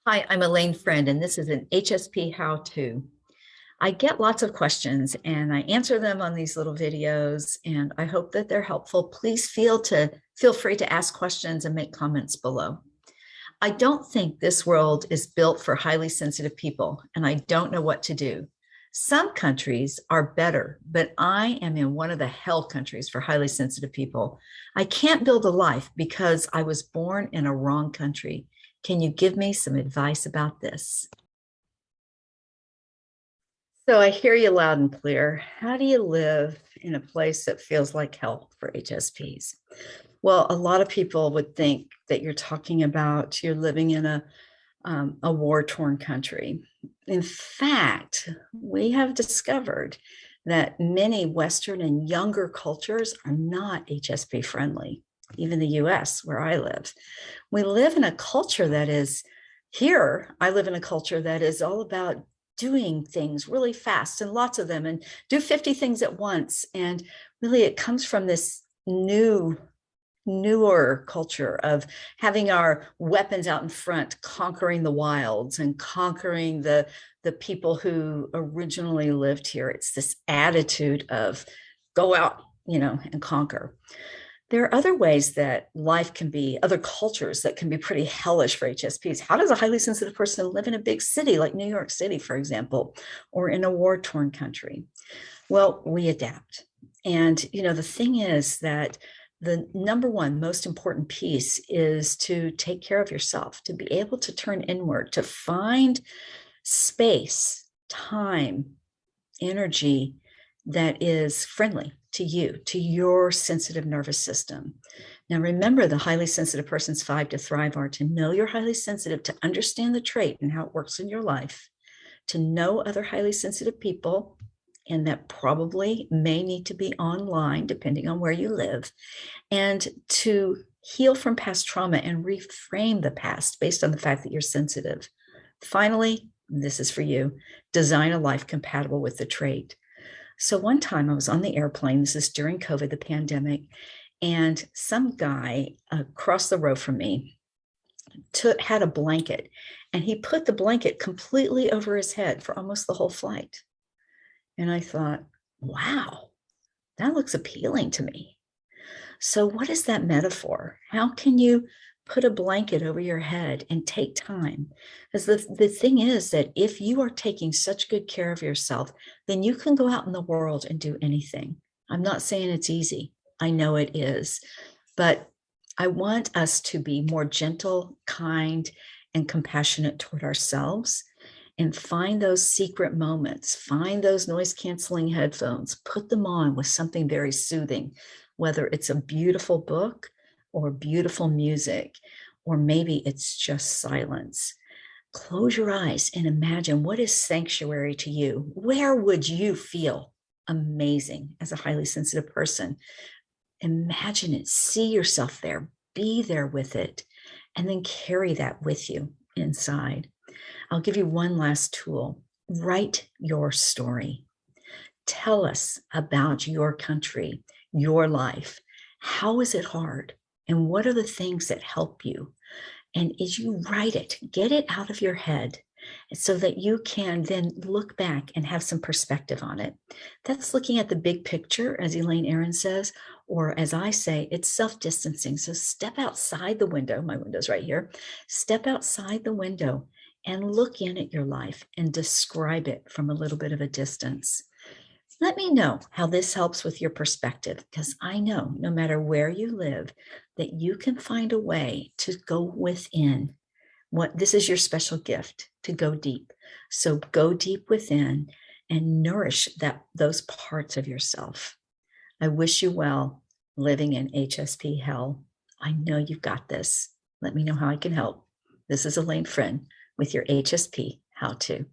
Hi, I'm Alane Freund, and this is an HSP How To. I get lots of questions and I answer them on these little videos, and I hope that they're helpful. Please feel free to ask questions and make comments below. I don't think this world is built for highly sensitive people, and I don't know what to do. Some countries are better, but I am in one of the hell countries for highly sensitive people. I can't build a life because I was born in a wrong country. Can you give me some advice about this? So I hear you loud and clear. How do you live in a place that feels like hell for HSPs? Well, a lot of people would think that you're talking about you're living in a war-torn country. In fact, we have discovered that many Western and younger cultures are not HSP friendly, even the US, where I live. We live in a culture that is here. I live in a culture that is all about doing things really fast and lots of them and do 50 things at once. And really, it comes from this newer culture of having our weapons out in front, conquering the wilds and conquering the people who originally lived here. It's this attitude of go out, and conquer. There are other ways that life can be, other cultures that can be pretty hellish for HSPs. How does a highly sensitive person live in a big city like New York City, for example, or in a war-torn country? Well, we adapt. And, the thing is that the number one most important piece is to take care of yourself, to be able to turn inward, to find space, time, energy that is friendly to you, to your sensitive nervous system. Now, remember, the highly sensitive person's 5 to thrive are to know you're highly sensitive, to understand the trait and how it works in your life, to know other highly sensitive people, and that probably may need to be online depending on where you live, and to heal from past trauma and reframe the past based on the fact that you're sensitive. Finally, this is for you, design a life compatible with the trait. So one time I was on the airplane, this is during COVID, the pandemic, and some guy across the row from me had a blanket, and he put the blanket completely over his head for almost the whole flight. And I thought, wow, that looks appealing to me. So what is that metaphor? How can you put a blanket over your head and take time? Because the thing is that if you are taking such good care of yourself, then you can go out in the world and do anything. I'm not saying it's easy. I know it is. But I want us to be more gentle, kind, and compassionate toward ourselves, and find those secret moments, find those noise canceling headphones, put them on with something very soothing, whether it's a beautiful book or beautiful music, or maybe it's just silence. Close your eyes and imagine, what is sanctuary to you? Where would you feel amazing as a highly sensitive person? Imagine it, see yourself there, be there with it, and then carry that with you inside. I'll give you one last tool. Write your story. Tell us about your country, your life. How is it hard? And what are the things that help you? And as you write it, get it out of your head so that you can then look back and have some perspective on it. That's looking at the big picture, as Elaine Aron says, or as I say, it's self-distancing. So step outside the window. My window's right here. Step outside the window and look in at your life and describe it from a little bit of a distance. Let me know how this helps with your perspective, because I know no matter where you live, that you can find a way to go within. This is your special gift, to go deep. So go deep within and nourish those parts of yourself. I wish you well living in HSP hell. I know you've got this. Let me know how I can help. This is Alane Freund with your HSP How To.